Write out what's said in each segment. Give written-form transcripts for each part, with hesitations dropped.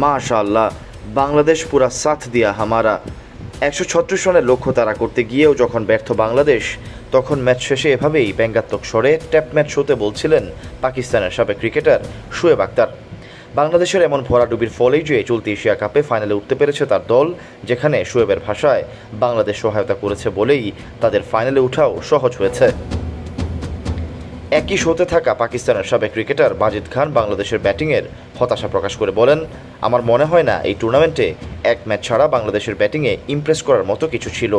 মাশাআল্লাহ, বাংলাদেশ পুরা সাথ দিয়া হামারা। 136 রানের লক্ষ্য তাড়া করতে গিয়েও যখন ব্যর্থ বাংলাদেশ, তখন ম্যাচ শেষে এভাবেই ব্যঙ্গাত্মক স্বরে ট্যাপ ম্যাচ শোতে বলছিলেন পাকিস্তানের সাবেক ক্রিকেটার শোয়েব আখতার। বাংলাদেশের এমন ভরাডুবির ফলেই যে চলতি এশিয়া কাপে ফাইনালে উঠতে পেরেছে তার দল, যেখানে শোয়েবের ভাষায় বাংলাদেশ সহায়তা করেছে বলেই তাদের ফাইনালে ওঠাও সহজ হয়েছে। একই শোতে থাকা পাকিস্তানের সাবেক ক্রিকেটার বাজিদ খান বাংলাদেশের ব্যাটিংয়ের হতাশা প্রকাশ করে বলেন, আমার মনে হয় না এই টুর্নামেন্টে এক ম্যাচ ছাড়া বাংলাদেশের ব্যাটিংয়ে ইমপ্রেস করার মতো কিছু ছিল।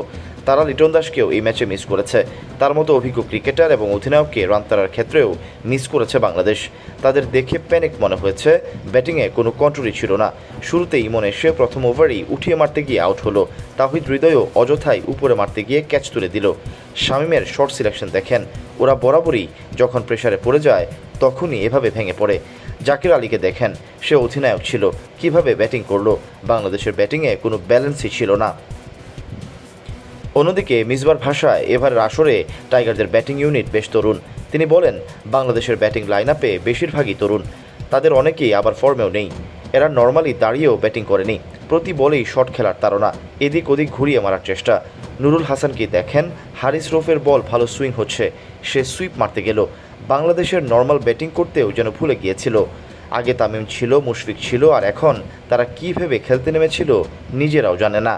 তারা লিটন দাসকেও এই ম্যাচে মিস করেছে। তার মতো অভিজ্ঞ ক্রিকেটার এবং অধিনায়ককে রান তাড়ার ক্ষেত্রেও মিস করেছে বাংলাদেশ। তাদের দেখে প্যানিক মনে হয়েছে, ব্যাটিংয়ে কোনো কন্ট্রোলই ছিল না। শুরুতেই মনে এসে প্রথম ওভারেই উঠিয়ে মারতে গিয়ে আউট হলো। তাহিদ হৃদয়ও অযথাই উপরে মারতে গিয়ে ক্যাচ তুলে দিল। শামীমের শর্ট সিলেকশন দেখেন, ওরা বরাবরই যখন প্রেসারে পড়ে যায় তখনই এভাবে ভেঙে পড়ে। জাকির আলীকে দেখেন, সে অধিনায়ক ছিল, কিভাবে ব্যাটিং করলো। বাংলাদেশের ব্যাটিংয়ে কোনো ব্যালেন্সই ছিল না। অন্যদিকে মিসবার ভাষায় এবারের আসরে টাইগারদের ব্যাটিং ইউনিট বেশ তরুণ। তিনি বলেন, বাংলাদেশের ব্যাটিং লাইন আপে বেশিরভাগই তরুণ, তাদের অনেকেই আবার ফর্মেও নেই। এরা নর্মালি দাঁড়িয়েও ব্যাটিং করেনি, প্রতি বলেই শট খেলার তাড়না, এদিক ওদিক ঘুরিয়ে মারার চেষ্টা। নুরুল হাসানকে দেখেন, হারিস রফের বল ভালো সুইং হচ্ছে, সে সুইপ মারতে গেল। বাংলাদেশের নর্মাল ব্যাটিং করতেও যেন ভুলে গিয়েছিল। আগে তামিম ছিল, মুশফিক ছিল, আর এখন তারা কী ভেবে খেলতে নেমেছিল নিজেরাও জানে না।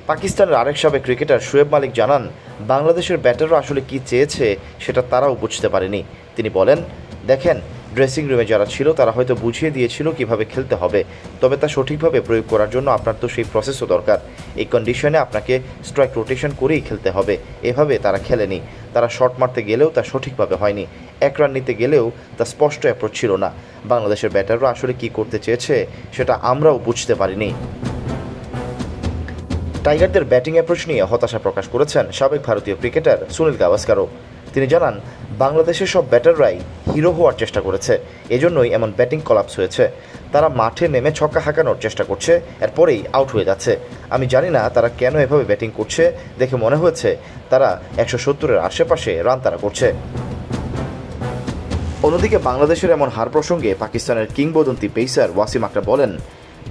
পাকিস্তানের আরেক সাবেক ক্রিকেটার শোয়েব মালিক জানান, বাংলাদেশের ব্যাটাররা আসলে কী চেয়েছে সেটা তারাও বুঝতে পারেনি। তিনি বলেন, দেখেন, ড্রেসিং রুমে যারা ছিল তারা হয়তো বুঝিয়ে দিয়েছিল কিভাবে খেলতে হবে, তবে তা সঠিকভাবে প্রয়োগ করার জন্য আপনার তো সেই প্রসেসও দরকার। এই কন্ডিশনে আপনাকে স্ট্রাইক রোটেশন করেই খেলতে হবে। এভাবে তারা খেলেনি। তারা শট মারতে গেলেও তা সঠিকভাবে হয়নি, এক রান নিতে গেলেও তা স্পষ্ট অ্যাপ্রোচ ছিল না। বাংলাদেশের ব্যাটাররা আসলে কী করতে চেয়েছে সেটা আমরাও বুঝতে পারিনি। টাইগারদের ব্যাটিং অ্যাপ্রোচ নিয়ে হতাশা প্রকাশ করেছেন সাবেক ভারতীয় ক্রিকেটার সুনীল গাভাস্কারও। তিনি জানান, বাংলাদেশের সব ব্যাটাররাই হিরো হওয়ার চেষ্টা করেছে, এজন্যই এমন ব্যাটিং কলাপস হয়েছে। তারা মাঠে নেমে ছক্কা হাঁকানোর চেষ্টা করছে, এরপরেই আউট হয়ে যাচ্ছে। আমি জানি না তারা কেন এভাবে ব্যাটিং করছে, দেখে মনে হয়েছে তারা 170-এর আশেপাশে রান তাড়া করছে। অন্যদিকে বাংলাদেশের এমন হার প্রসঙ্গে পাকিস্তানের কিংবদন্তি পেসার ওয়াসিম আকরাম বলেন,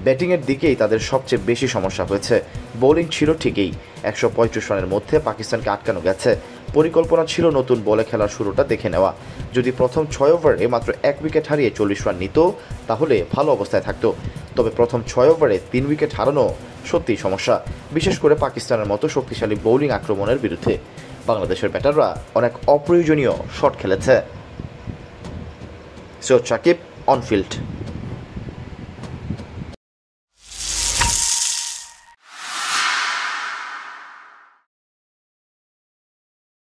ব্যাটিংয়ের দিকেই তাদের সবচেয়ে বেশি সমস্যা হয়েছে। বোলিং ছিল ঠিকই, 135 রানের মধ্যে পাকিস্তানকে আটকানো গেছে। পরিকল্পনা ছিল নতুন বলে খেলার শুরুটা দেখে নেওয়া। যদি প্রথম 6 ওভারে মাত্র 1 উইকেট হারিয়ে 40 রান নিত তাহলে ভালো অবস্থায় থাকতো। তবে প্রথম 6 ওভারে 3 উইকেট হারানো সত্যিই সমস্যা, বিশেষ করে পাকিস্তানের মতো শক্তিশালী বোলিং আক্রমণের বিরুদ্ধে। বাংলাদেশের ব্যাটাররা অনেক অপ্রয়োজনীয় শট খেলেছে। সৈয়দ সাকিব, অনফিল্ড।